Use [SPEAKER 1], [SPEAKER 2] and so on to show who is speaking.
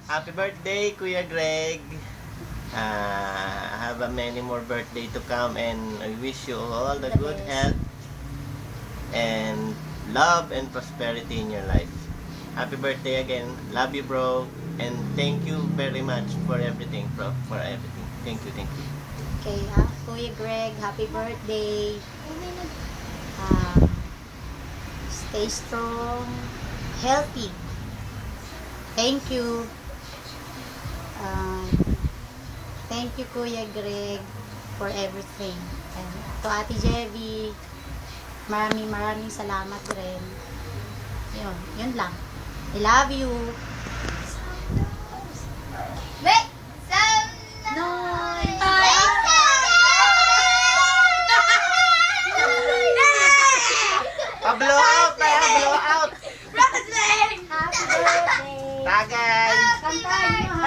[SPEAKER 1] Happy birthday, Kuya Greg. Have a many more birthday to come, and I wish you all the good health and love and prosperity in your life. Happy birthday again. Love you, bro. And thank you very much for everything, bro. For everything. Thank you, thank you.
[SPEAKER 2] Okay, Kuya Greg, happy birthday. Ah, stay strong, healthy. Thank you. Thank you, Kuya Greg, for everything. And to Ate Jevi, maraming salamat rin. Yun lang. I love you. No.
[SPEAKER 1] Pa-blow out na yan, blow out.
[SPEAKER 2] Happy birthday.
[SPEAKER 1] Tagay.
[SPEAKER 2] Kantahin nyo,